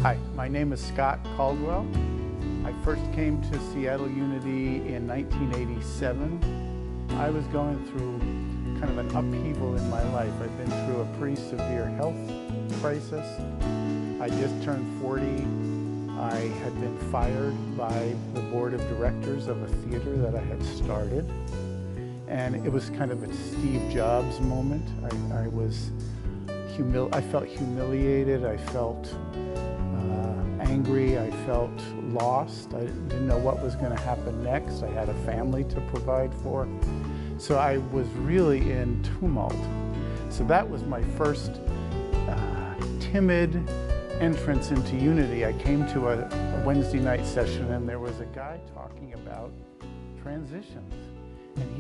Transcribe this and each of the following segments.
Hi, my name is Scott Caldwell. I first came to Seattle Unity in 1987. I was going through kind of an upheaval in my life. I'd been through a pretty severe health crisis. I just turned 40. I had been fired by the board of directors of a theater that I had started. And it was kind of a Steve Jobs moment. I felt humiliated. I felt angry. I felt lost. I didn't know what was going to happen next. I had a family to provide for. So I was really in tumult. So that was my first timid entrance into Unity. I came to a Wednesday night session and there was a guy talking about transitions. And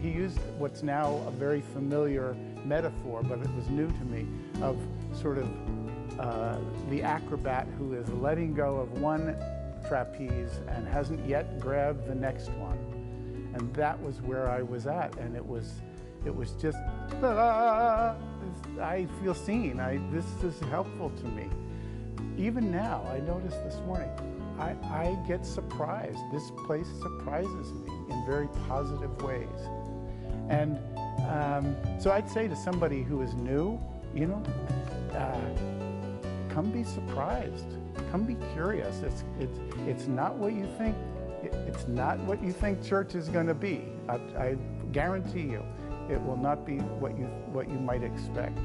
he used what's now a very familiar metaphor, but it was new to me, of sort of the acrobat who is letting go of one trapeze and hasn't yet grabbed the next one. And that was where I was at, and it was just, I feel seen. This is helpful to me. Even now, I noticed this morning, I get surprised. This place surprises me in very positive ways. And so I'd say to somebody who is new, come be surprised. Come be curious. It's not what you think. It's not what you think church is going to be. I guarantee you, it will not be what you might expect.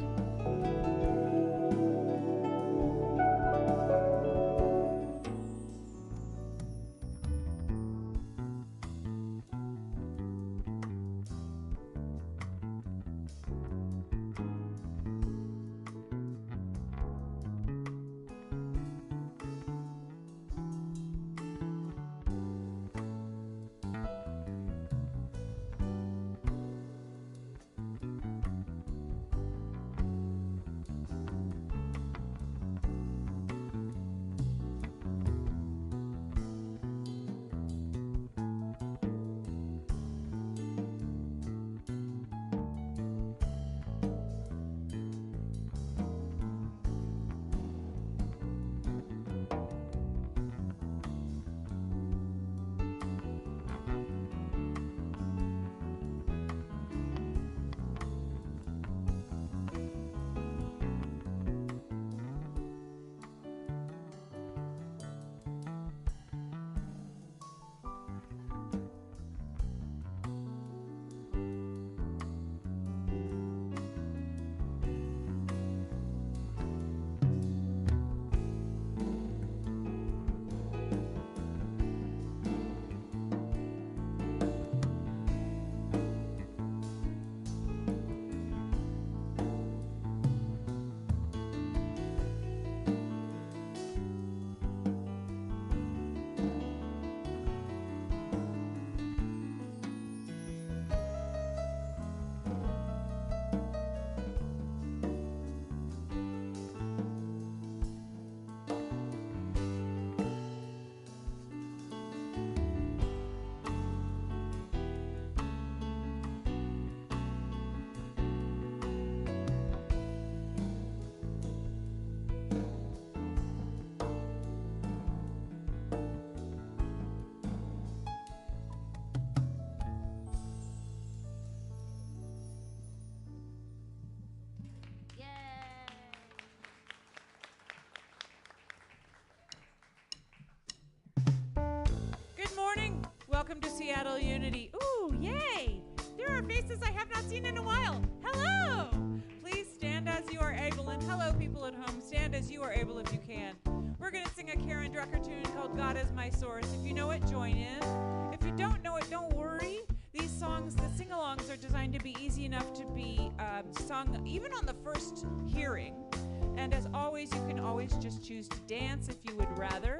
Welcome to Seattle Unity. Ooh, yay! There are faces I have not seen in a while. Hello! Please stand as you are able, and hello, people at home. Stand as you are able if you can. We're going to sing a Karen Drucker tune called God is My Source. If you know it, join in. If you don't know it, don't worry. These songs, the sing-alongs, are designed to be easy enough to be sung even on the first hearing. And as always, you can always just choose to dance if you would rather.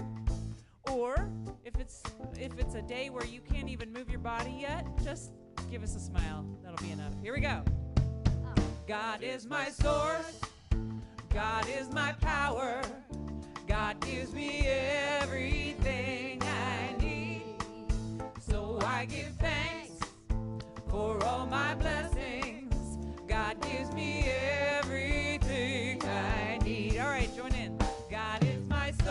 Or if it's a day where you can't even move your body yet, just give us a smile. That'll be enough. Here we go. God is my source. God is my power. God gives me everything I need. So I give thanks for all my blessings. God gives me everything I need. All right, join in. God is my source.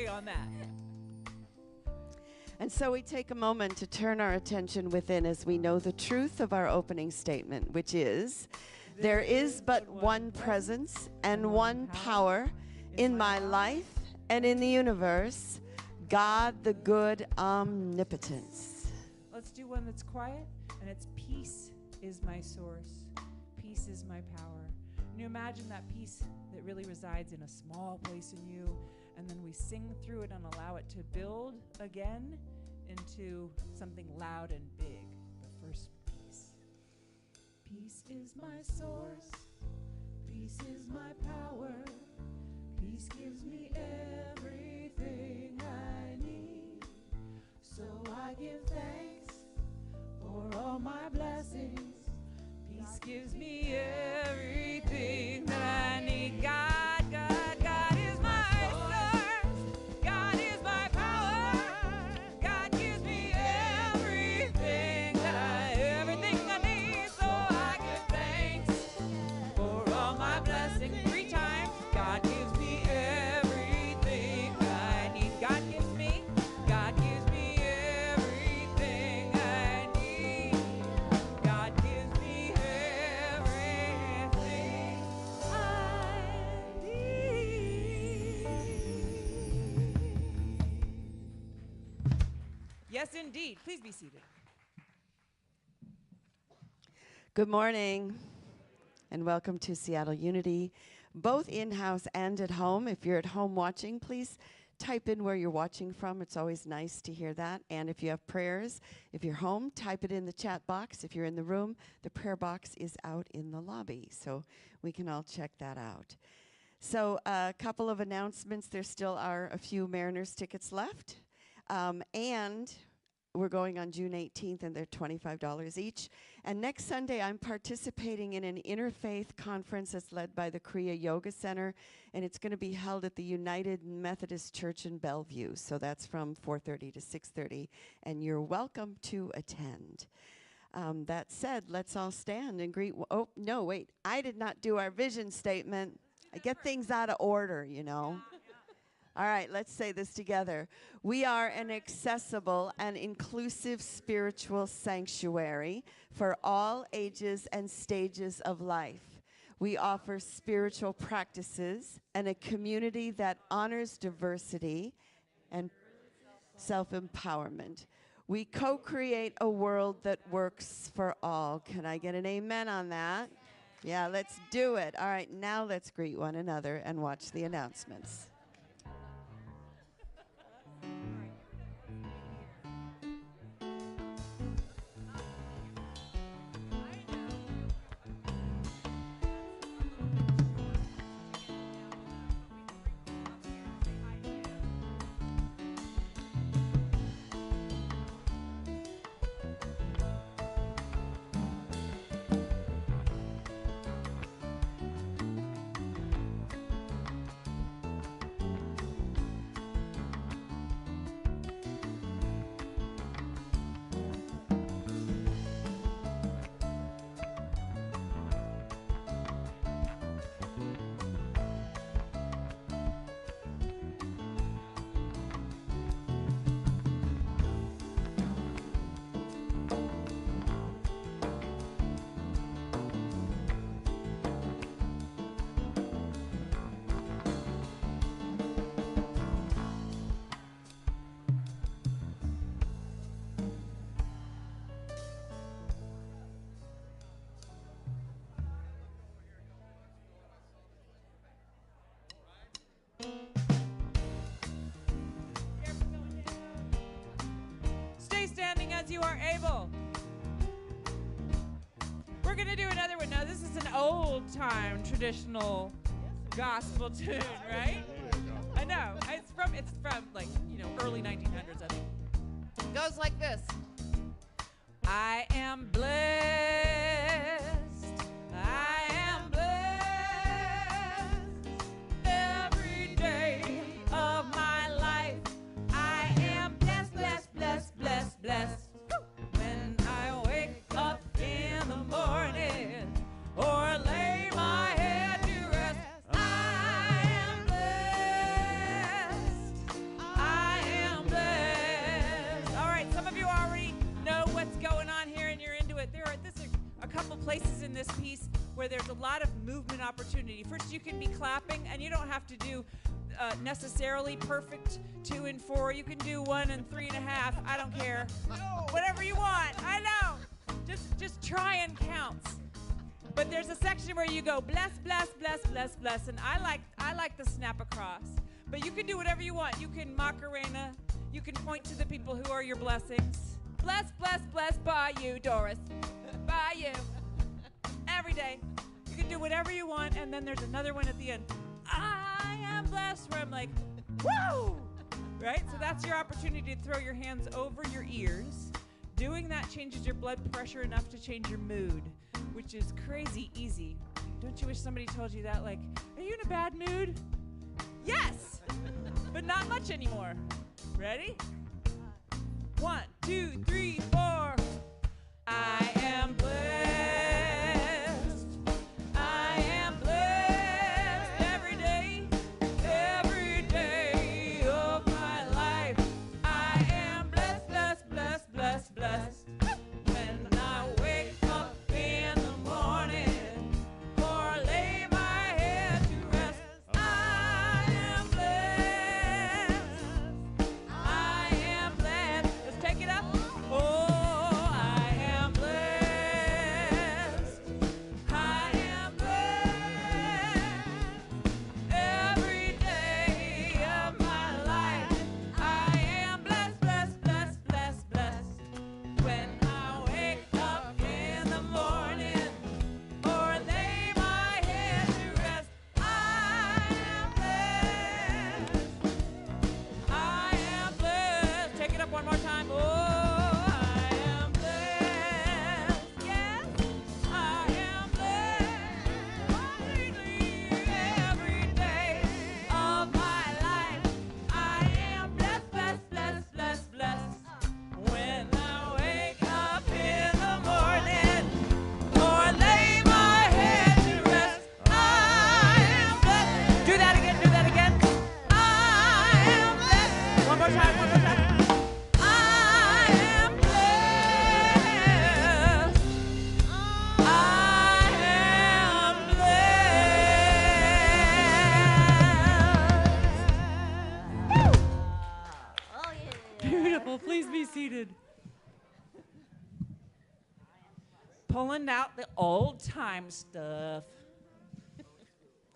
pray on that. And so we take a moment to turn our attention within as we know the truth of our opening statement, which is, there is but one presence and one power in my life and in the universe, God the good omnipotence. Let's do one that's quiet, and it's peace is my source. Peace is my power. And you imagine that peace that really resides in a small place in you, and then we sing through it and allow it to build again into something loud and big. But first, peace. Peace is my source. Peace is my power. Peace gives me everything I need. So I give thanks for all my blessings. Peace gives me everything that I need. God, God, God is my source. God is my power. God gives me everything everything I need. So I give thanks for all my blessings. 3 times. God gives me everything I need. God gives me everything I need. God gives me everything I need. Yes, indeed. Please be seated. Good morning, and welcome to Seattle Unity, both in-house and at home. If you're at home watching, please type in where you're watching from. It's always nice to hear that. And if you have prayers, if you're home, type it in the chat box. If you're in the room, the prayer box is out in the lobby, so we can all check that out. So a couple of announcements. There still are a few Mariners tickets left. And we're going on June 18th, and they're $25 each. And next Sunday, I'm participating in an interfaith conference that's led by the Kriya Yoga Center, and it's going to be held at the United Methodist Church in Bellevue. So that's from 4:30 to 6:30, and you're welcome to attend. That said, let's all stand and greet. Oh, no, wait. I did not do our vision statement. I get things out of order, you know. All right, let's say this together. We are an accessible and inclusive spiritual sanctuary for all ages and stages of life. We offer spiritual practices and a community that honors diversity and self-empowerment. We co-create a world that works for all. Can I get an amen on that? Yeah, let's do it. All right, now let's greet one another and watch the announcements. Stay standing as you are able. We're going to do another one. Now, this is an old-time traditional gospel tune, right? I know. It's from like, early 1900s, I think. It goes like this. I am blessed. I am blessed. Every day of my life, I am blessed, blessed, blessed, blessed, blessed. When I wake up in the morning or lay my head to rest, I am blessed. an opportunity. First, you can be clapping, and you don't have to do necessarily perfect 2 and 4. You can do 1 and 3.5. I don't care. Whatever you want. I know. Just try and count. But there's a section where you go bless, bless, bless, bless, bless, and I like the snap across. But you can do whatever you want. You can Macarena. You can point to the people who are your blessings. Bless, bless, bless by you, Doris. By you. Every day. You can do whatever you want, and then there's another one at the end. I am blessed, where I'm like, woo! Right? So that's your opportunity to throw your hands over your ears. Doing that changes your blood pressure enough to change your mood, which is crazy easy. Don't you wish somebody told you that? Like, are you in a bad mood? Yes! But not much anymore. Ready? 1, 2, 3, 4. I am blessed. I am blessed every day of my life. I am blessed, blessed, blessed, blessed, blessed. When I wake up in the morning or lay my head to rest, I am blessed. I am blessed. Let's take it up. Oh, I am blessed. I am blessed every day of my life. I am blessed, blessed, blessed, blessed, blessed. When I wake up in the morning or lay my head to rest, I am blessed. I am blessed. Take it up one more time. Oh, I am blessed. Yes, I am blessed. Every day of my life, I am blessed, blessed, blessed, blessed, blessed. When I wake up in the morning or lay my head to rest, I am blessed. Do that again, do that again. I am blessed. One more time, one more time. I am blessed. I am blessed. Beautiful. Please be seated. Pulling out the old time stuff.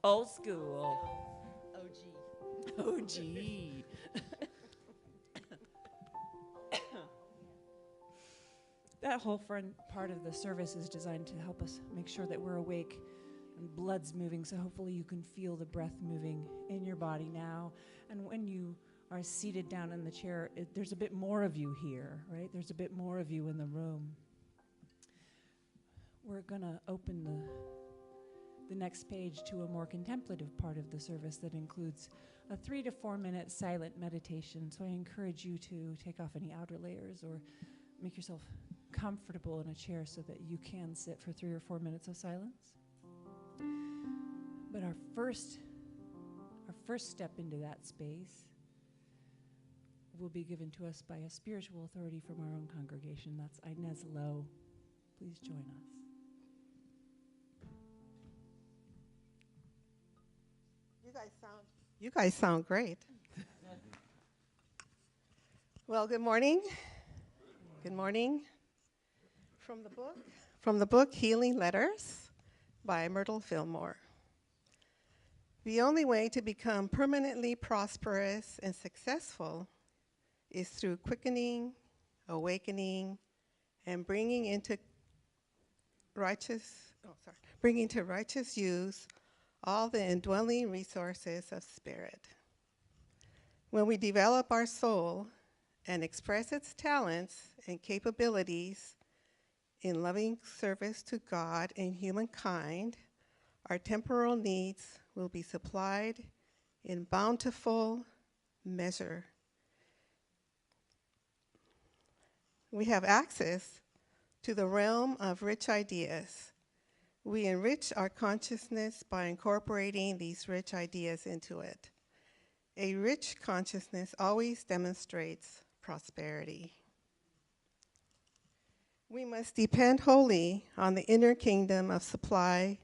Old school. OG. That whole front part of the service is designed to help us make sure that we're awake and blood's moving, so hopefully you can feel the breath moving in your body now. And when you are seated down in the chair, there's a bit more of you here, right? There's a bit more of you in the room. We're going to open the next page to a more contemplative part of the service that includes a 3 to 4 minute silent meditation. So I encourage you to take off any outer layers or make yourself comfortable in a chair so that you can sit for 3 or 4 minutes of silence. But our first step into that space will be given to us by a spiritual authority from our own congregation. That's Inez Lowe. Please join us. You guys sound great. Well, good morning. Good morning. From the book Healing Letters by Myrtle Fillmore. The only way to become permanently prosperous and successful is through quickening, awakening, and bringing to righteous use all the indwelling resources of spirit. When we develop our soul and express its talents and capabilities in loving service to God and humankind, our temporal needs will be supplied in bountiful measure. We have access to the realm of rich ideas. We enrich our consciousness by incorporating these rich ideas into it. A rich consciousness always demonstrates prosperity. We must depend wholly on the inner kingdom of supply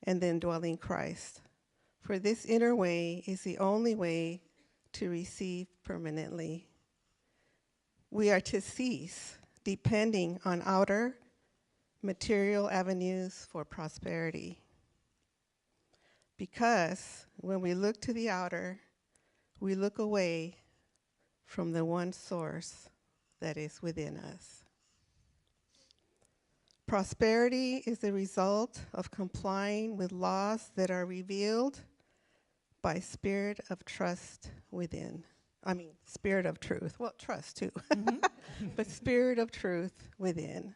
and the indwelling Christ. For this inner way is the only way to receive permanently. We are to cease depending on outer material avenues for prosperity. Because when we look to the outer, we look away from the one source that is within us. Prosperity is the result of complying with laws that are revealed by spirit of trust within. Spirit of truth. Well, trust too. But spirit of truth within.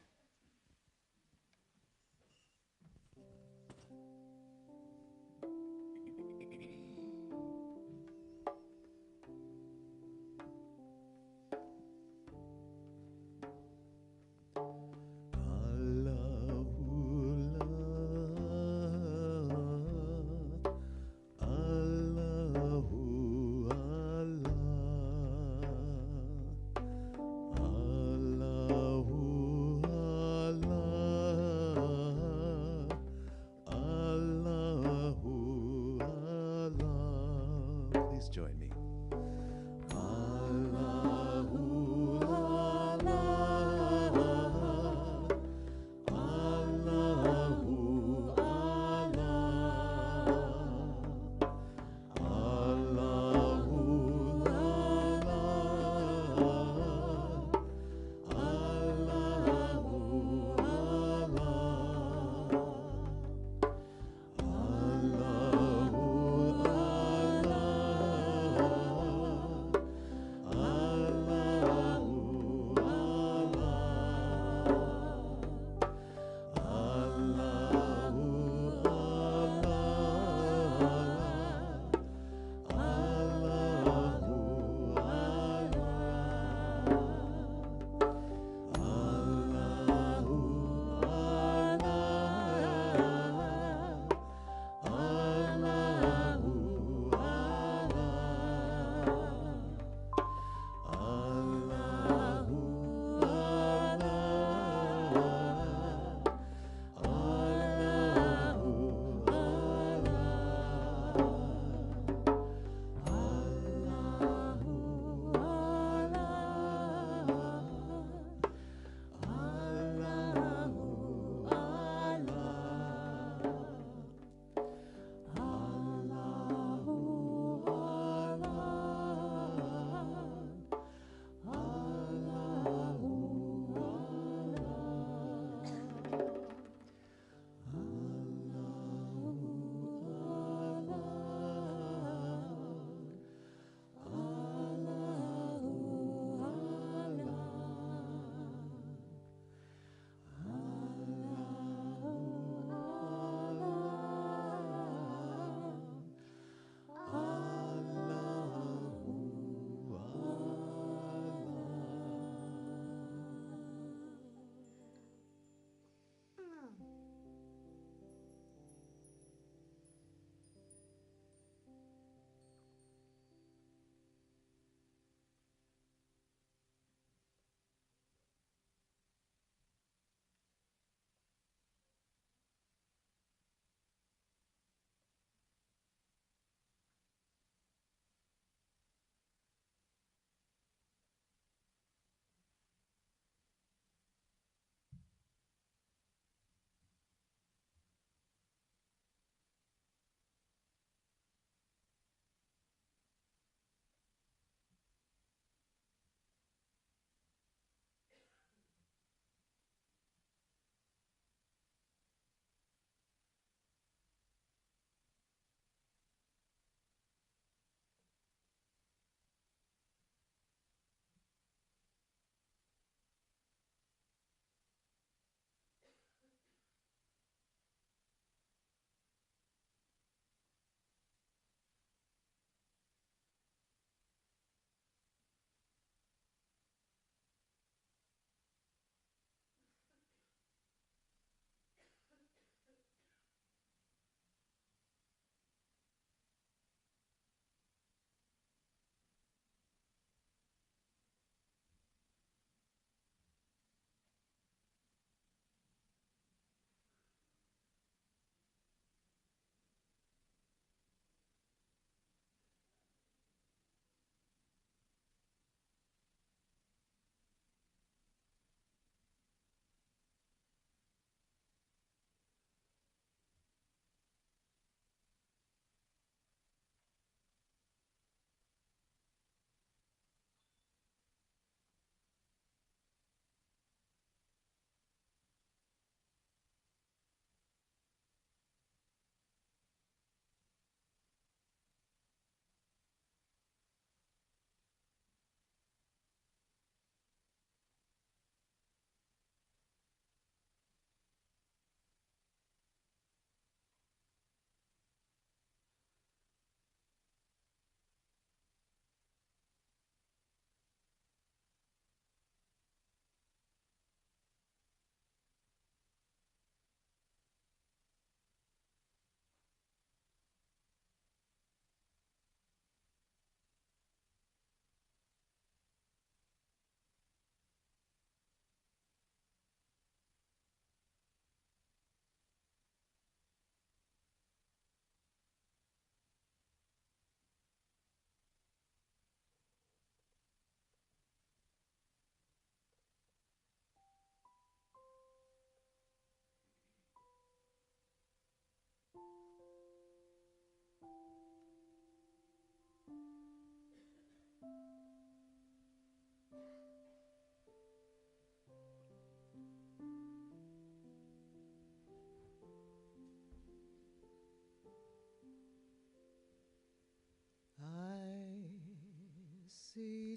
Please join me.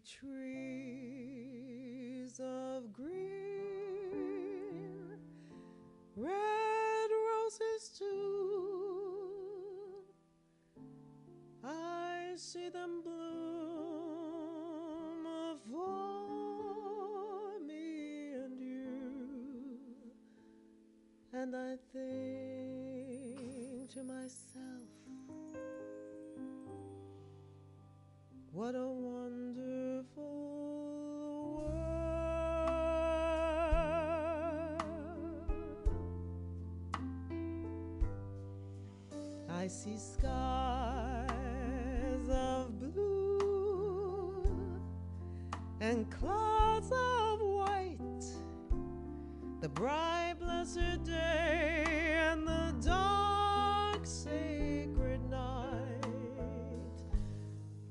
trees of green, red roses too. I see them bloom for me and you, and I think to myself, what a wonderful world. I see skies of blue and clouds of white, the bright blessed day and the dark sacred night.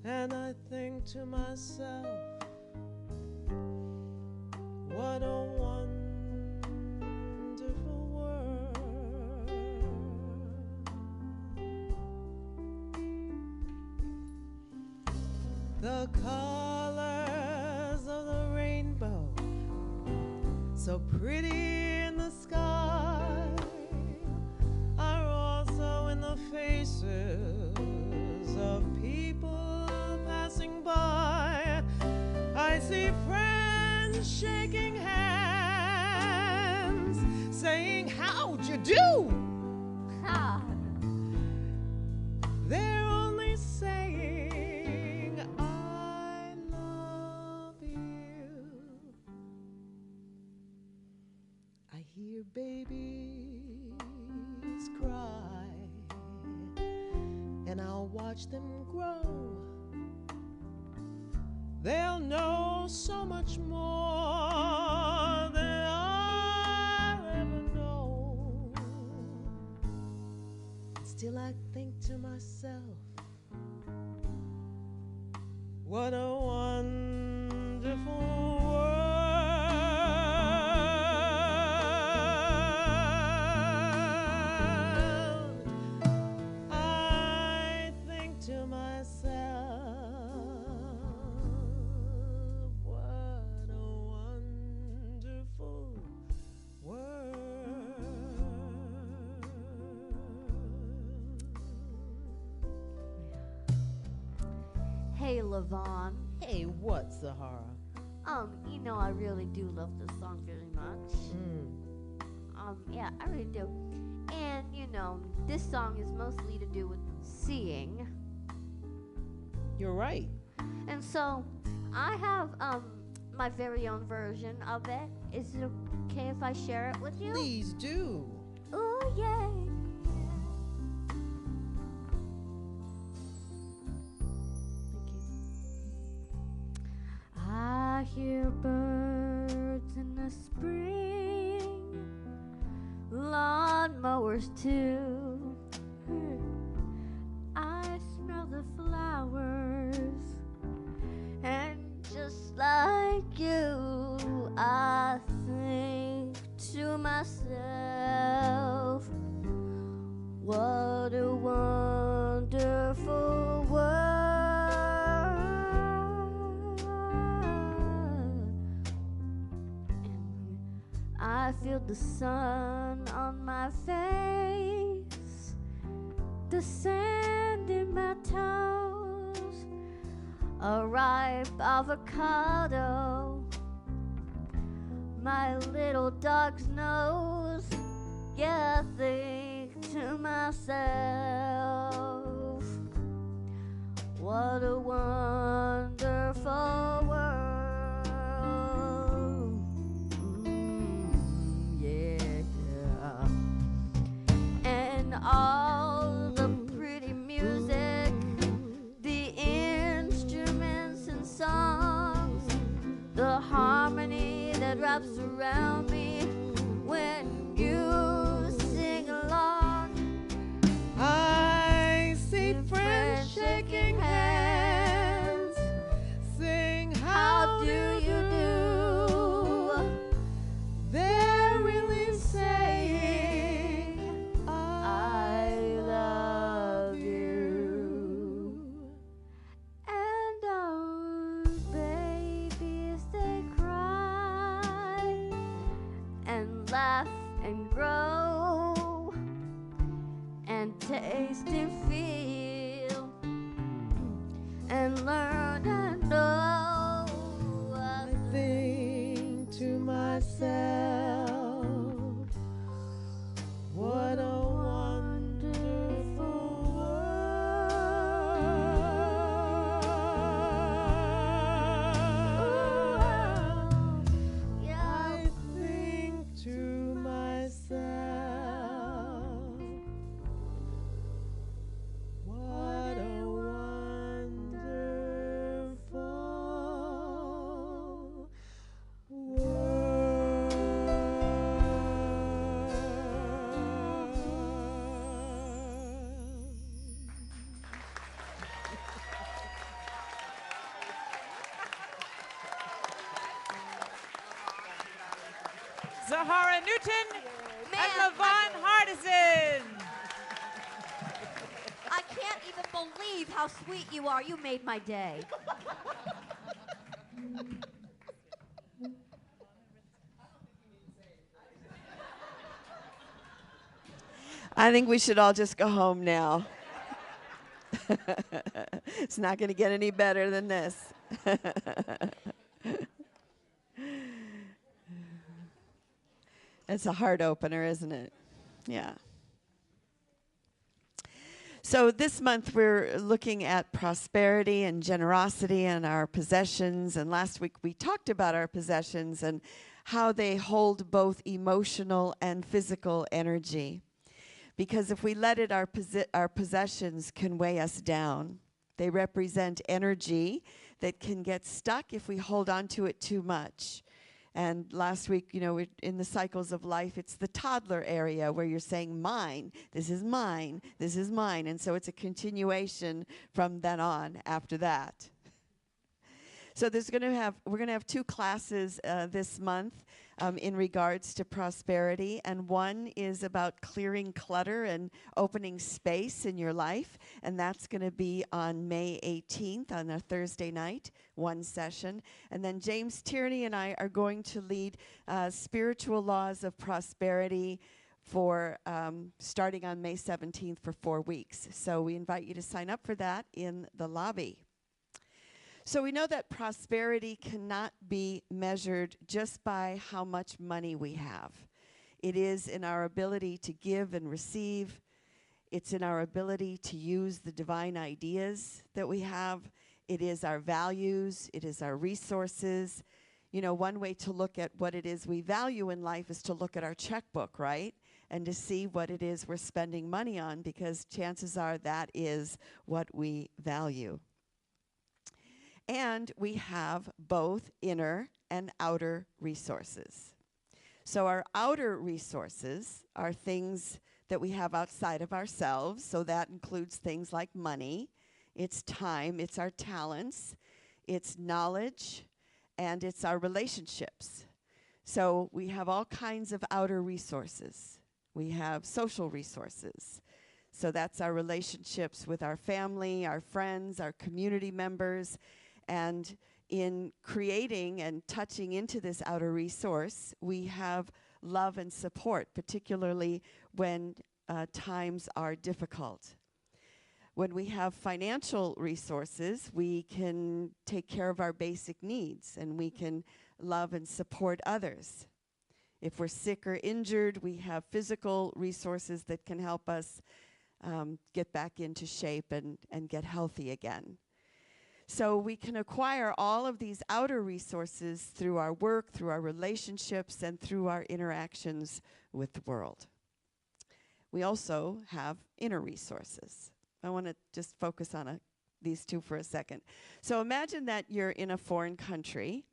And I think to myself, what a wonderful world. The colors of the rainbow, so pretty in the sky, are also in the faces of people passing by. I see friends shaking hands, saying, how'd you do? They're only saying, I love you. I hear babies cry, and I'll watch them grow. They'll know so much more than I'll ever know. Still I think to myself, what a wonderful world. I think to myself, what a wonderful world. Hey, Levon. Hey, what, Zahara? You know I really do love this song very much. Yeah, I really do. And, you know, this song is mostly to do with seeing. You're right. And so, I have, my very own version of it. Is it okay if I share it with you? Please do. Oh, yay. I hear birds in the spring, lawnmowers too. I smell the flowers, and just like you, I think to myself, what a wonderful world. I feel the sun on my face, the sand in my toes, a ripe avocado, my little dog's nose. Yeah, I think to myself, what a wonderful world. All the pretty music, the instruments and songs, the harmony that wraps around me when you sing along. I see friends shaking hands, saying, how do you do? They're really saying, I love you. And oh, baby, taste and feel and learn and know. I think to myself, what a wonderful world. Yeah. I think to myself, what a wonderful Zahara Newton Man, and Levon Hardison. I can't even believe how sweet you are. You made my day. I think we should all just go home now. It's not going to get any better than this. It's a heart opener, isn't it? Yeah. So this month we're looking at prosperity and generosity and our possessions. And last week we talked about our possessions and how they hold both emotional and physical energy. Because if we let it, our possessions can weigh us down. They represent energy that can get stuck if we hold on to it too much. And last week, you know, in the cycles of life, it's the toddler area where you're saying, mine, this is mine, this is mine. And so it's a continuation from then on after that. So we're going to have two classes this month in regards to prosperity, and one is about clearing clutter and opening space in your life, and that's going to be on May 18th on a Thursday night, one session. And then James Tierney and I are going to lead Spiritual Laws of Prosperity for starting on May 17th for 4 weeks. So we invite you to sign up for that in the lobby. So we know that prosperity cannot be measured just by how much money we have. It is in our ability to give and receive. It's in our ability to use the divine ideas that we have. It is our values. It is our resources. You know, one way to look at what it is we value in life is to look at our checkbook, right? And to see what it is we're spending money on, because chances are that is what we value. And we have both inner and outer resources. So our outer resources are things that we have outside of ourselves. So that includes things like money, it's time, it's our talents, it's knowledge, and it's our relationships. So we have all kinds of outer resources. We have social resources. So that's our relationships with our family, our friends, our community members. And in creating and touching into this outer resource, we have love and support, particularly when times are difficult. When we have financial resources, we can take care of our basic needs and we can love and support others. If we're sick or injured, we have physical resources that can help us get back into shape and get healthy again. So we can acquire all of these outer resources through our work, through our relationships, and through our interactions with the world. We also have inner resources. I want to just focus on these two for a second. So imagine that you're in a foreign country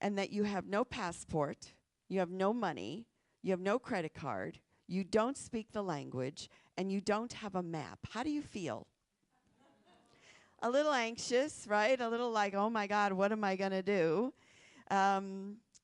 and that you have no passport, you have no money, you have no credit card, you don't speak the language, and you don't have a map. How do you feel? A little anxious, right? A little like, oh my God, what am I going to do?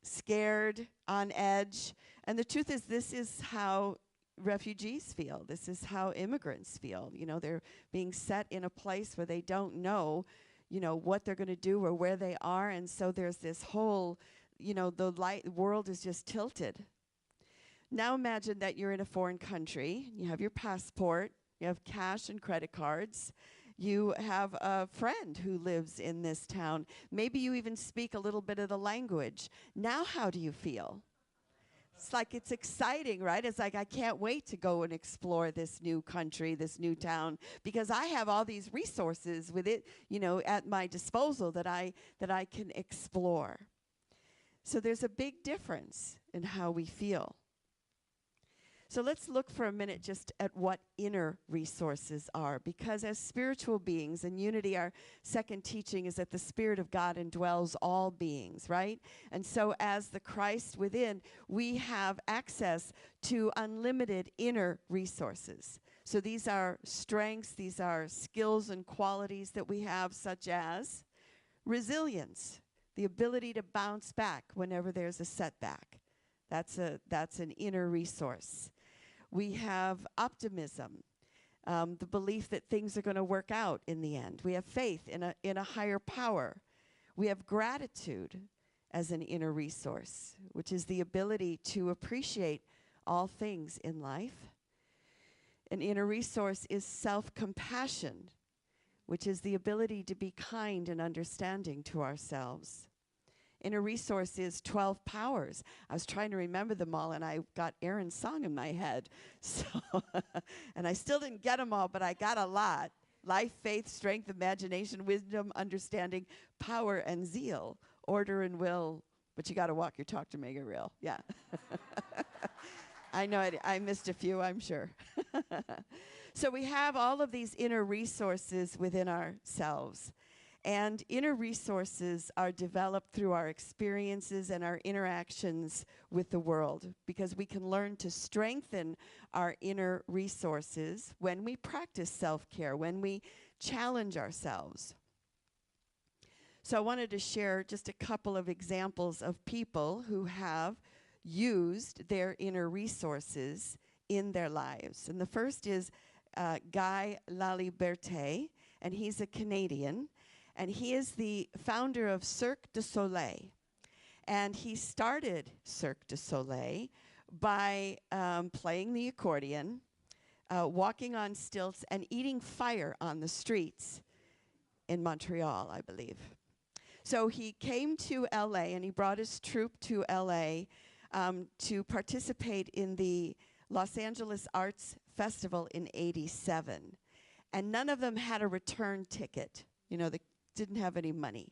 Scared, on edge. And the truth is, this is how refugees feel. This is how immigrants feel. You know, they're being set in a place where they don't know, you know, what they're going to do or where they are. And so there's this whole, you know, the world is just tilted. Now imagine that you're in a foreign country. You have your passport. You have cash and credit cards. You have a friend who lives in this town. Maybe you even speak a little bit of the language. Now how do you feel? It's like it's exciting, right? It's like I can't wait to go and explore this new country, this new town, because I have all these resources with it, at my disposal that I can explore. So there's a big difference in how we feel. So let's look for a minute just at what inner resources are, because as spiritual beings, in Unity, our second teaching is that the Spirit of God indwells all beings, right? And so as the Christ within, we have access to unlimited inner resources. So these are strengths, these are skills and qualities that we have, such as resilience, the ability to bounce back whenever there's a setback. That's an inner resource. We have optimism, the belief that things are going to work out in the end. We have faith in a higher power. We have gratitude as an inner resource, which is the ability to appreciate all things in life. An inner resource is self-compassion, which is the ability to be kind and understanding to ourselves. Inner resource is 12 powers. I was trying to remember them all, and I got Aaron's song in my head. So, and I still didn't get them all, but I got a lot. Life, faith, strength, imagination, wisdom, understanding, power, and zeal. Order and will, but you got to walk your talk to make it real. Yeah. I know I missed a few, I'm sure. So we have all of these inner resources within ourselves. And inner resources are developed through our experiences and our interactions with the world, because we can learn to strengthen our inner resources when we practice self-care, when we challenge ourselves. So I wanted to share just a couple of examples of people who have used their inner resources in their lives. And the first is Guy Laliberté, and he's a Canadian. And he is the founder of Cirque du Soleil. And he started Cirque du Soleil by playing the accordion, walking on stilts, and eating fire on the streets in Montreal, I believe. So he came to LA, and he brought his troupe to LA to participate in the Los Angeles Arts Festival in '87. And none of them had a return ticket. They didn't have any money.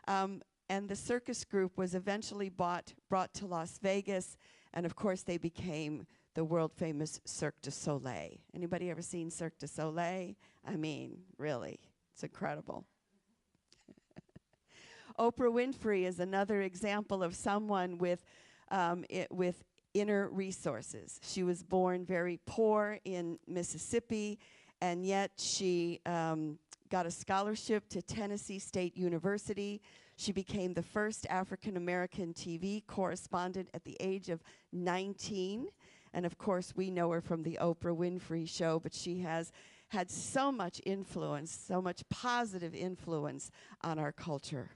And the circus group was eventually brought to Las Vegas, and of course they became the world-famous Cirque du Soleil. Anybody ever seen Cirque du Soleil? I mean, really, it's incredible. Oprah Winfrey is another example of someone with inner resources. She was born very poor in Mississippi, and yet she got a scholarship to Tennessee State University. She became the first African-American TV correspondent at the age of 19. And of course, we know her from the Oprah Winfrey Show, but she has had so much influence, so much positive influence on our culture.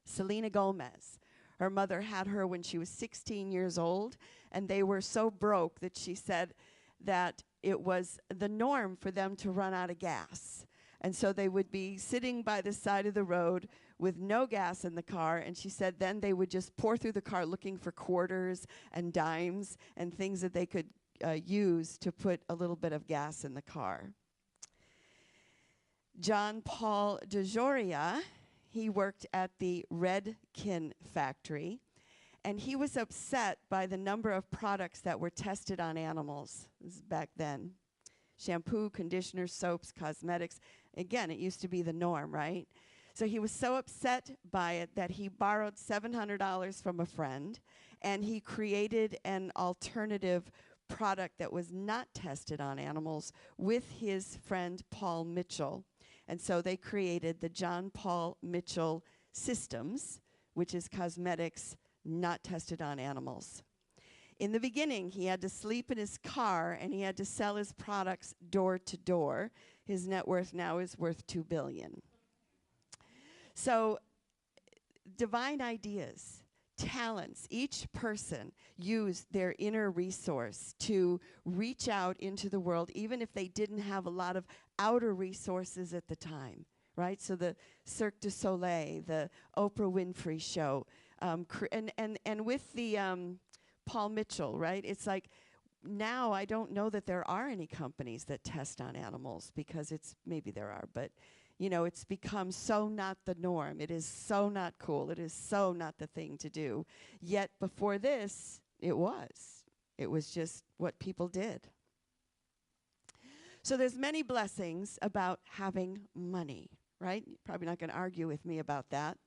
Selena Gomez. Her mother had her when she was 16 years old, and they were so broke that she said that it was the norm for them to run out of gas. And so they would be sitting by the side of the road with no gas in the car, and she said then they would just pour through the car looking for quarters and dimes and things that they could use to put a little bit of gas in the car. John Paul DeJoria, he worked at the Redken factory, and he was upset by the number of products that were tested on animals. This is back then. Shampoo, conditioners, soaps, cosmetics. Again, it used to be the norm, right? So he was so upset by it that he borrowed $700 from a friend, and he created an alternative product that was not tested on animals with his friend Paul Mitchell. And so they created the John Paul Mitchell Systems, which is cosmetics not tested on animals. In the beginning, he had to sleep in his car, and he had to sell his products door to door. His net worth now is worth $2 billion. So divine ideas, talents. Each person used their inner resource to reach out into the world, even if they didn't have a lot of outer resources at the time, right? So the Cirque du Soleil, the Oprah Winfrey Show, and with the Paul Mitchell, right? It's like now I don't know that there are any companies that test on animals, because maybe there are, but it's become so not the norm. It is so not cool. It is so not the thing to do. Yet before this, it was. It was just what people did. So there's many blessings about having money, right? You're probably not going to argue with me about that.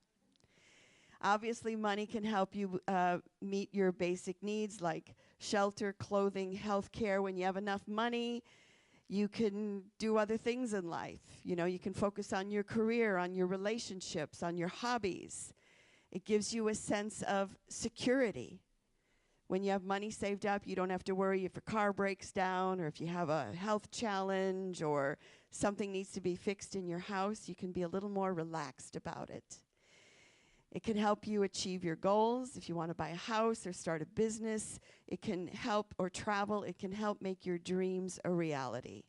Obviously, money can help you meet your basic needs like shelter, clothing, health care. When you have enough money, you can do other things in life. You can focus on your career, on your relationships, on your hobbies. It gives you a sense of security. When you have money saved up, you don't have to worry if your car breaks down or if you have a health challenge or something needs to be fixed in your house. You can be a little more relaxed about it. It can help you achieve your goals. If you want to buy a house or start a business, it can help, or travel, it can help make your dreams a reality.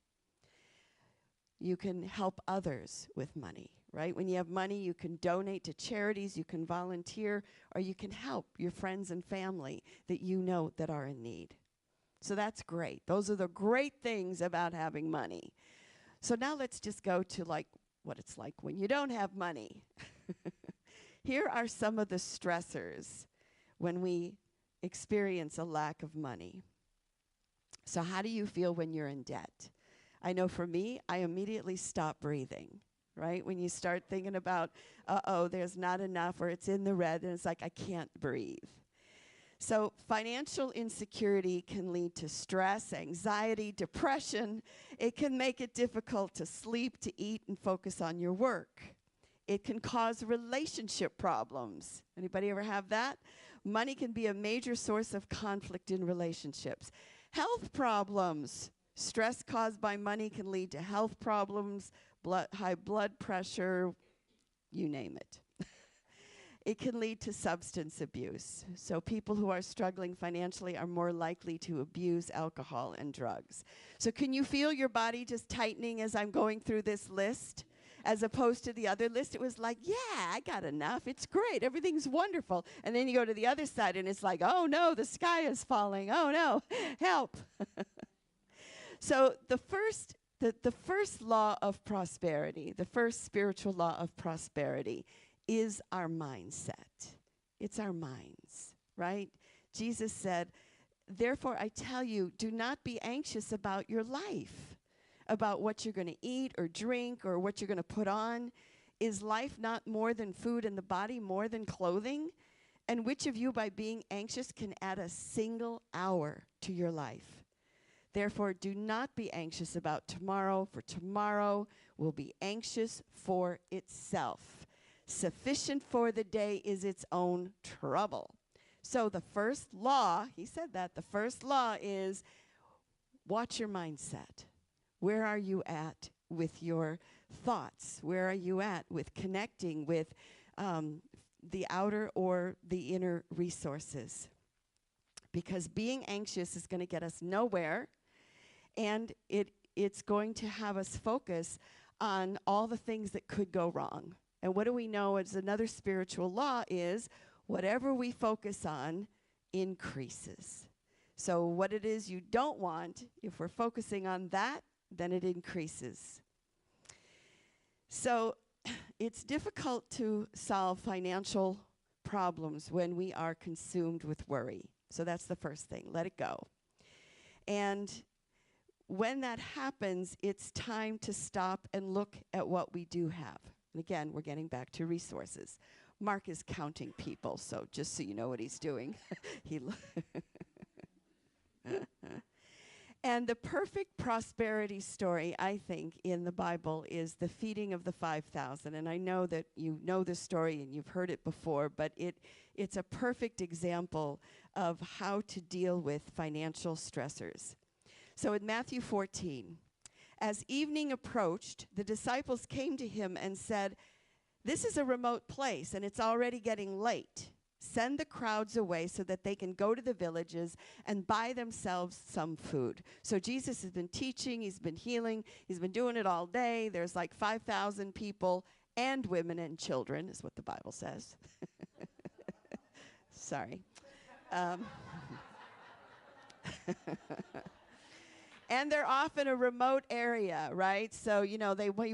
You can help others with money, right? When you have money, you can donate to charities, you can volunteer, or you can help your friends and family that you know that are in need. So that's great. Those are the great things about having money. So now let's just go to what it's like when you don't have money. Here are some of the stressors when we experience a lack of money. So how do you feel when you're in debt? I know for me, I immediately stop breathing, right? When you start thinking about, there's not enough, or it's in the red, and it's like, I can't breathe. So financial insecurity can lead to stress, anxiety, depression. It can make it difficult to sleep, to eat, and focus on your work. It can cause relationship problems. Anybody ever have that? Money can be a major source of conflict in relationships. Health problems. Stress caused by money can lead to health problems, high blood pressure, you name it. It can lead to substance abuse. So people who are struggling financially are more likely to abuse alcohol and drugs. So can you feel your body just tightening as I'm going through this list? As opposed to the other list, it was like, yeah, I got enough. It's great. Everything's wonderful. And then you go to the other side, and it's like, oh, no, the sky is falling. Oh, no, help. So the first law of prosperity, the first spiritual law of prosperity is our mindset. It's our minds, right? Jesus said, therefore, I tell you, do not be anxious about your life, about what you're going to eat or drink or what you're going to put on. Is life not more than food, and the body more than clothing? And which of you, by being anxious, can add a single hour to your life? Therefore, do not be anxious about tomorrow, for tomorrow will be anxious for itself. Sufficient for the day is its own trouble. So the first law, he said that, the first law is watch your mindset. Where are you at with your thoughts? Where are you at with connecting with the outer or the inner resources? Because being anxious is going to get us nowhere, and it's going to have us focus on all the things that could go wrong. And what do we know as another spiritual law is whatever we focus on increases. So what it is you don't want, if we're focusing on that, then it increases. So it's difficult to solve financial problems when we are consumed with worry. So that's the first thing. Let it go. And when that happens, it's time to stop and look at what we do have. And again, we're getting back to resources. Mark is counting people, so just so you know what he's doing. And the perfect prosperity story, I think, in the Bible is the feeding of the 5,000. And I know that you know this story and you've heard it before, but it's a perfect example of how to deal with financial stressors. So in Matthew 14, as evening approached, the disciples came to him and said, "This is a remote place, and it's already getting late. Send the crowds away so that they can go to the villages and buy themselves some food. So Jesus has been teaching, he's been healing, he's been doing it all day. There's like 5,000 people and women and children, is what the Bible says. Sorry. And they're off in a remote area, right? So, he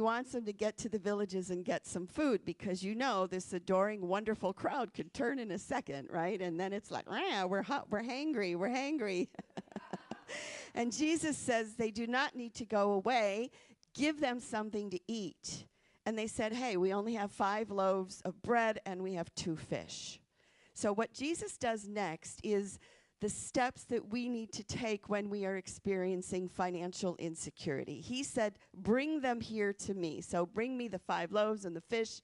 wants them to get to the villages and get some food because, this adoring, wonderful crowd could turn in a second, right? And then it's like, we're hangry. And Jesus says they do not need to go away. Give them something to eat. And they said, hey, we only have 5 loaves of bread and we have 2 fish. So what Jesus does next is the steps that we need to take when we are experiencing financial insecurity. He said, bring them here to me. So bring me the 5 loaves and the fish.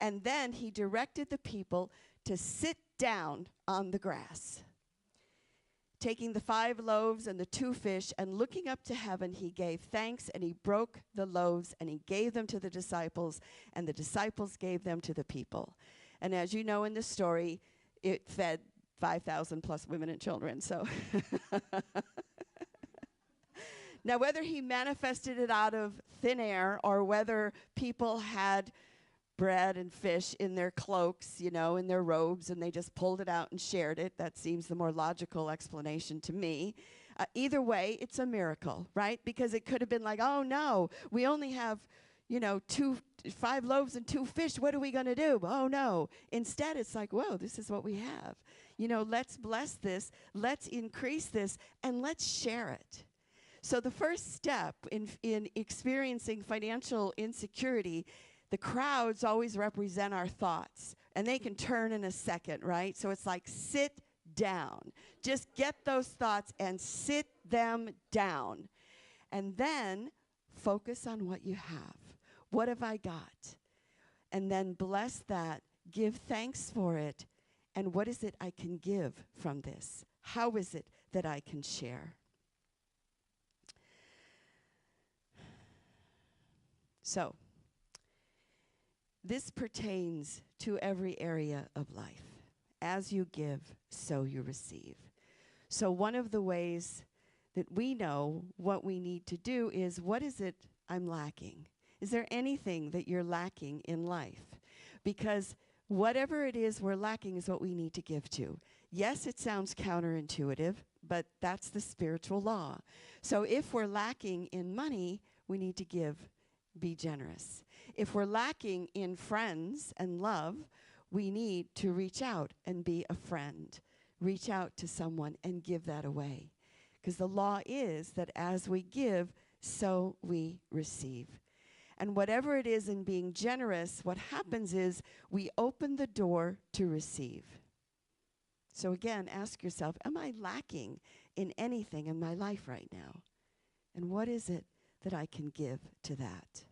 And then he directed the people to sit down on the grass. Taking the 5 loaves and the 2 fish and looking up to heaven, he gave thanks and he broke the loaves and he gave them to the disciples and the disciples gave them to the people. And as you know in the story, it fed 5,000 plus women and children. So now whether he manifested it out of thin air or whether people had bread and fish in their cloaks, in their robes, and they just pulled it out and shared it, that seems the more logical explanation to me. Either way, it's a miracle, right? Because it could have been like, oh no, we only have 5 loaves and 2 fish. What are we going to do? Oh no. Instead, it's like, whoa, this is what we have. Let's bless this, let's increase this, and let's share it. So the first step in experiencing financial insecurity, the crowds always represent our thoughts, and they can turn in a second, right? So it's like, sit down. Just get those thoughts and sit them down. And then focus on what you have. What have I got? And then bless that, give thanks for it, and what is it I can give from this? How is it that I can share? So, this pertains to every area of life. As you give, so you receive. So one of the ways that we know what we need to do is, what is it I'm lacking? Is there anything that you're lacking in life? Because whatever it is we're lacking is what we need to give to. Yes, it sounds counterintuitive, but that's the spiritual law. So if we're lacking in money, we need to give, be generous. If we're lacking in friends and love, we need to reach out and be a friend. Reach out to someone and give that away. Because the law is that as we give, so we receive. And whatever it is in being generous, what happens is we open the door to receive. So again, ask yourself, am I lacking in anything in my life right now? And what is it that I can give to that?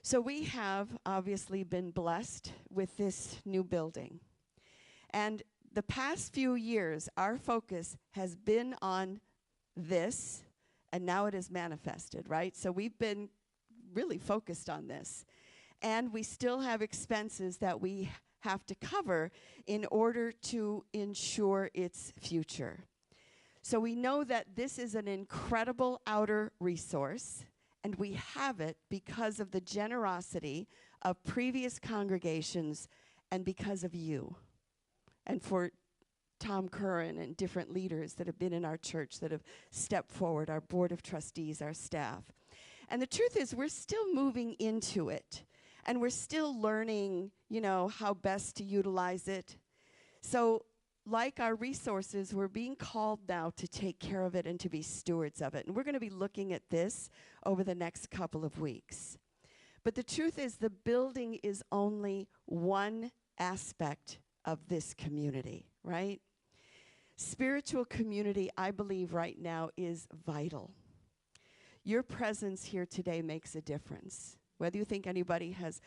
So we have obviously been blessed with this new building. And the past few years, our focus has been on this, and now it is manifested, right? So we've been really focused on this. And we still have expenses that we have to cover in order to ensure its future. So we know that this is an incredible outer resource, and we have it because of the generosity of previous congregations and because of you. And for Tom Curran and different leaders that have been in our church that have stepped forward, our board of trustees, our staff. And the truth is, we're still moving into it. And we're still learning, how best to utilize it. So like our resources, we're being called now to take care of it and to be stewards of it. And we're going to be looking at this over the next couple of weeks. But the truth is, the building is only one aspect of this community, right? Spiritual community, I believe right now, is vital. Your presence here today makes a difference. whether you think anybody has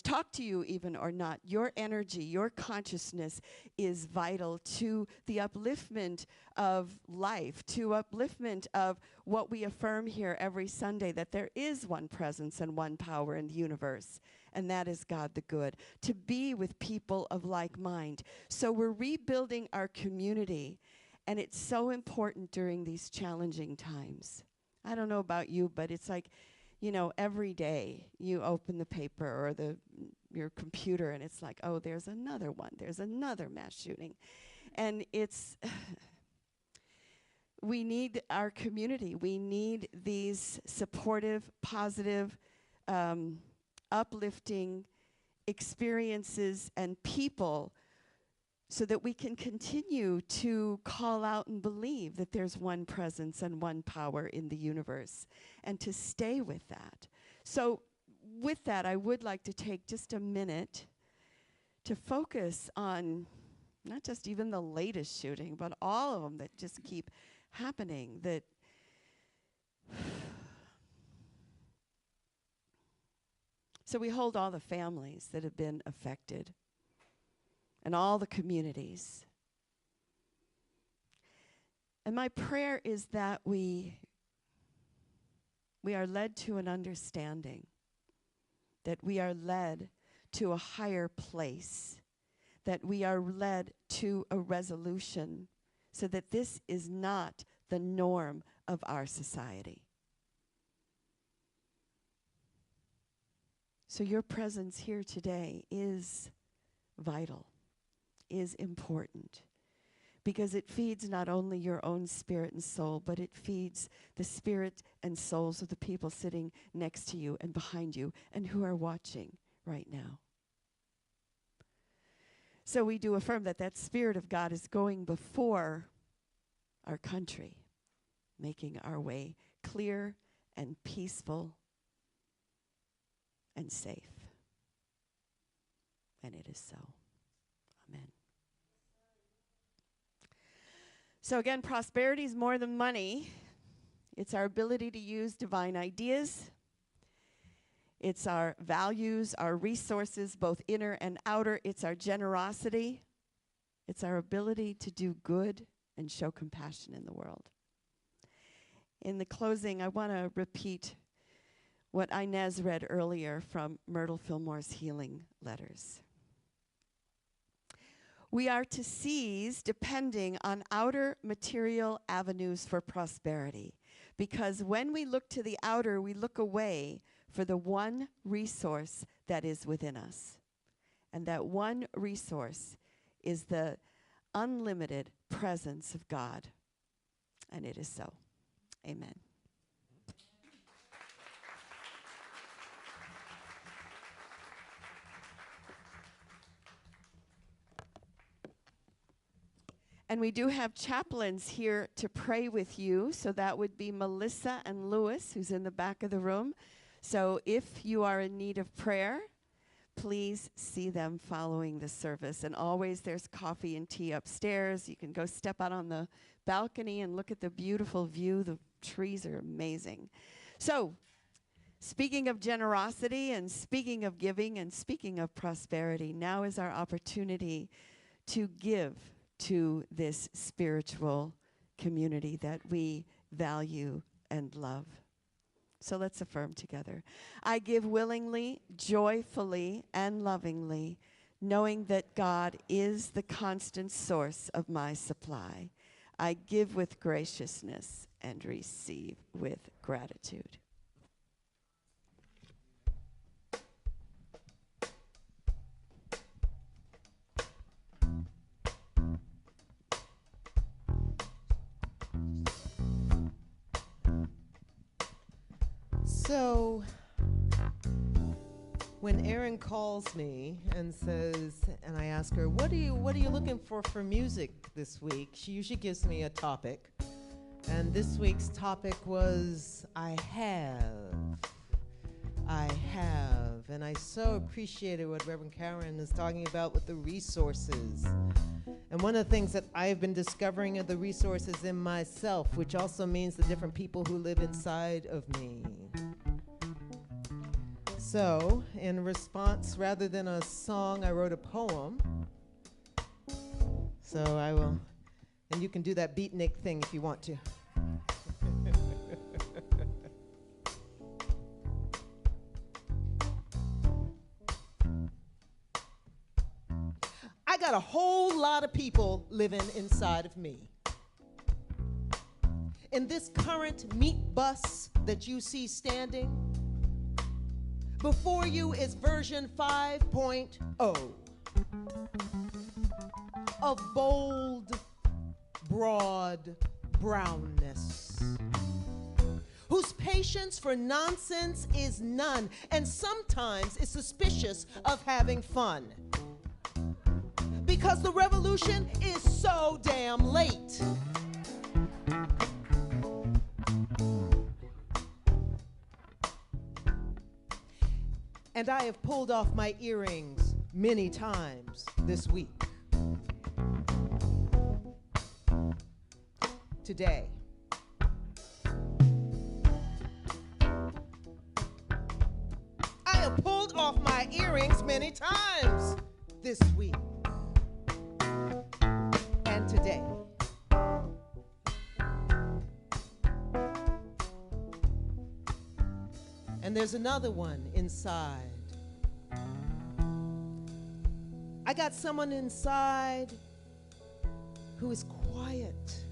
talked to you even or not, your energy, your consciousness is vital to the upliftment of life, to upliftment of what we affirm here every Sunday, that there is one presence and one power in the universe, and that is God the good, to be with people of like mind. So we're rebuilding our community, and it's so important during these challenging times. I don't know about you, but it's like, you know, every day you open the paper or your computer and it's like, oh, there's another one. There's another mass shooting. And it's, we need our community. We need these supportive, positive, uplifting experiences and people so that we can continue to call out and believe that there's one presence and one power in the universe, and to stay with that. So with that, I would like to take just a minute to focus on not just even the latest shooting, but all of them that just keep happening. That so we hold all the families that have been affected and all the communities. And my prayer is that we are led to an understanding, that we are led to a higher place, that we are led to a resolution, so that this is not the norm of our society. So your presence here today is vital, is important, because it feeds not only your own spirit and soul, but it feeds the spirit and souls of the people sitting next to you and behind you and who are watching right now. So we do affirm that that Spirit of God is going before our country, making our way clear and peaceful and safe. And it is so. Amen. So again, prosperity is more than money. It's our ability to use divine ideas. It's our values, our resources, both inner and outer. It's our generosity. It's our ability to do good and show compassion in the world. In the closing, I want to repeat what Inez read earlier from Myrtle Fillmore's Healing Letters. We are to seize depending on outer material avenues for prosperity, because when we look to the outer, we look away for the one resource that is within us. And that one resource is the unlimited presence of God. And it is so. Amen. And we do have chaplains here to pray with you. So that would be Melissa and Lewis, who's in the back of the room. So if you are in need of prayer, please see them following the service. And always there's coffee and tea upstairs. You can go step out on the balcony and look at the beautiful view. The trees are amazing. So speaking of generosity and speaking of giving and speaking of prosperity, now is our opportunity to give to this spiritual community that we value and love. So let's affirm together. I give willingly, joyfully, and lovingly, knowing that God is the constant source of my supply. I give with graciousness and receive with gratitude. So, when Erin calls me and says, and I ask her, what are you looking for music this week? She usually gives me a topic. And this week's topic was, I have. And I so appreciated what Reverend Karen is talking about with the resources. And one of the things that I've been discovering are the resources in myself, which also means the different people who live inside of me. So, in response, rather than a song, I wrote a poem. So I will, and you can do that beatnik thing if you want to. I got a whole lot of people living inside of me. In this current meat bus that you see standing, before you is version 5.0 of bold, broad brownness, whose patience for nonsense is none, and sometimes is suspicious of having fun. Because the revolution is so damn late. And I have pulled off my earrings many times this week. Today. I have pulled off my earrings many times this week. And today. And there's another one inside. I got someone inside who is quiet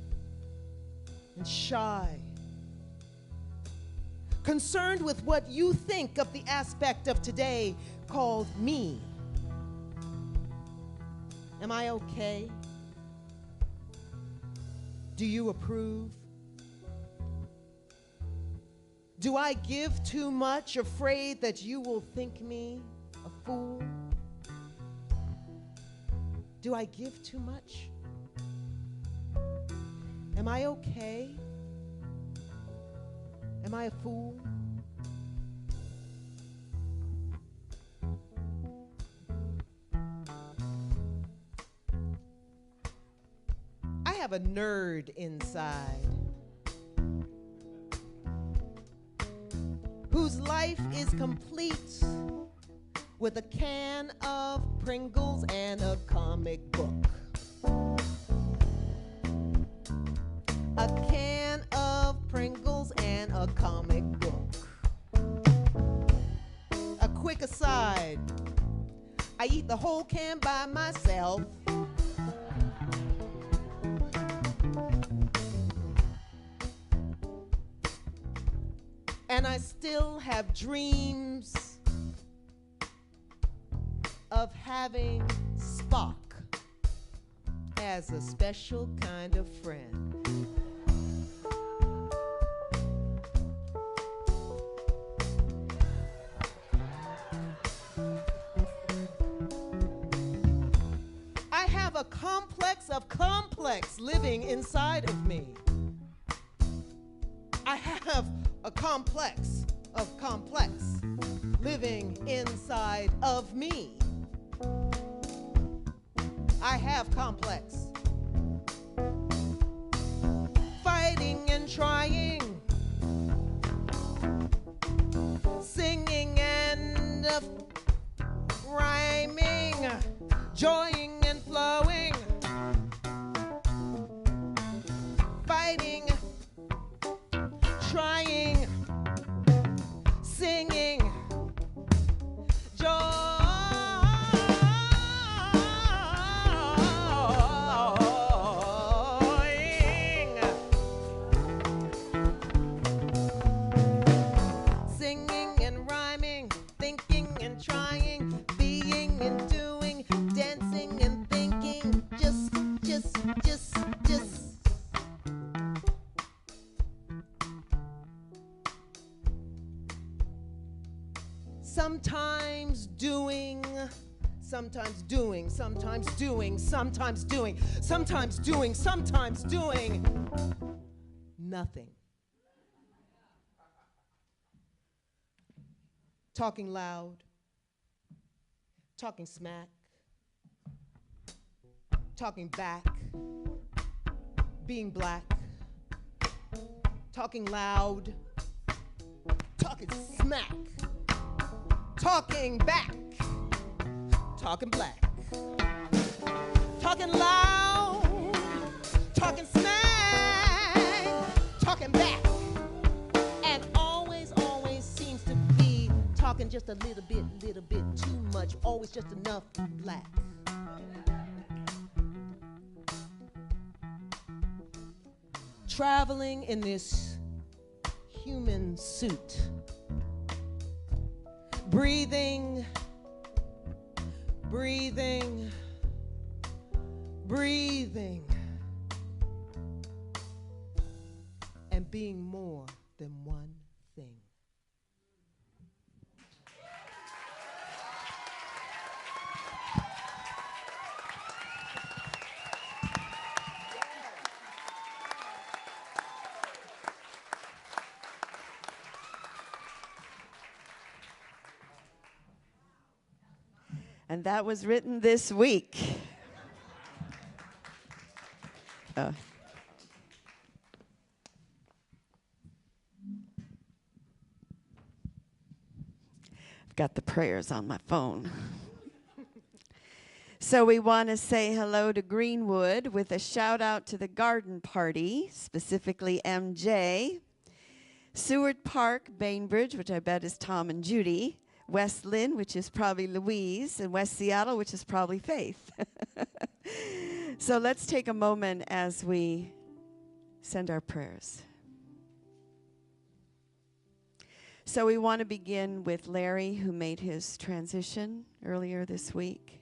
and shy, concerned with what you think of the aspect of today called me. Am I okay? Do you approve? Do I give too much, afraid that you will think me a fool? Do I give too much? Am I okay? Am I a fool? I have a nerd inside whose life is complete with a can of Pringles and a comic book. A can of Pringles and a comic book. A quick aside, I eat the whole can by myself. And I still have dreams of having Spock as a special kind of friend. I have a complex of complex living inside of me. I have a complex of complex living inside of me. I have complex. Fighting and trying, singing and rhyming, joying and flowing, fighting, trying, singing, joy. Sometimes doing, sometimes doing, sometimes doing, sometimes doing, sometimes doing, sometimes doing nothing. Talking loud, talking smack, talking back, being black, talking loud, talking smack, talking back, talking black, talking loud, talking smack, talking back, and always seems to be talking just a little bit too much, always just enough black. Traveling in this human suit, breathing, and being more than one thing. And that was written this week. I've got the prayers on my phone. So we want to say hello to Greenwood with a shout out to the garden party, specifically MJ, Seward Park, Bainbridge, which I bet is Tom and Judy, West Lynn, which is probably Louise, and West Seattle, which is probably Faith. So let's take a moment as we send our prayers. So we want to begin with Larry, who made his transition earlier this week.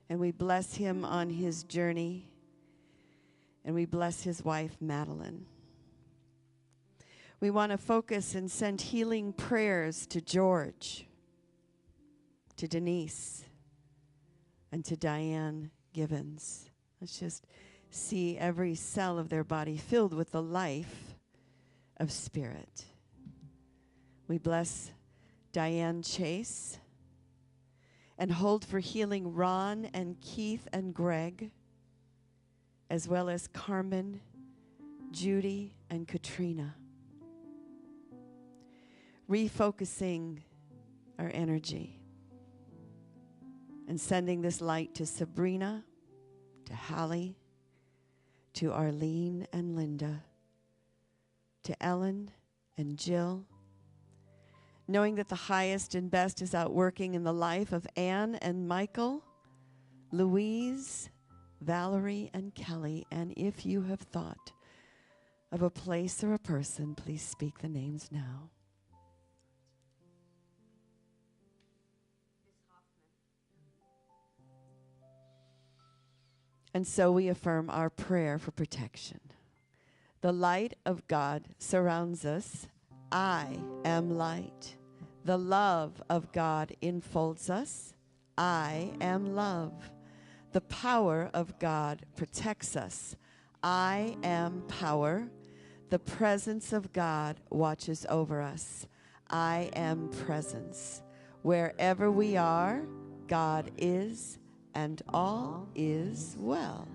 And we bless him on his journey. And we bless his wife, Madeline. We want to focus and send healing prayers to George, to Denise, and to Diane Gibbons. Let's just see every cell of their body filled with the life of spirit. We bless Diane Chase and hold for healing Ron and Keith and Greg, as well as Carmen, Judy, and Katrina. Refocusing our energy and sending this light to Sabrina, to Hallie, to Arlene and Linda, to Ellen and Jill, knowing that the highest and best is out working in the life of Anne and Michael, Louise, Valerie, and Kelly. And if you have thought of a place or a person, please speak the names now. And so we affirm our prayer for protection. The light of God surrounds us. I am light. The love of God enfolds us. I am love. The power of God protects us. I am power. The presence of God watches over us. I am presence. Wherever we are, God is, and all is well.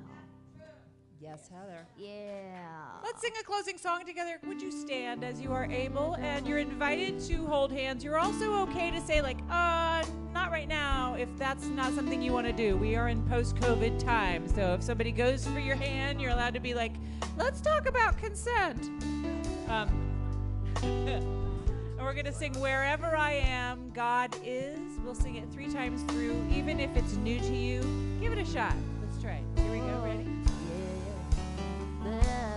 Yes, Heather. Yeah. Let's sing a closing song together. Would you stand as you are able? And you're invited to hold hands. You're also okay to say, like, not right now, if that's not something you want to do. We are in post-COVID time. So if somebody goes for your hand, you're allowed to be like, let's talk about consent. And we're going to sing Wherever I Am, God Is. We'll sing it 3 times through. Even if it's new to you, give it a shot. Let's try. Here we go. Ready? Yeah.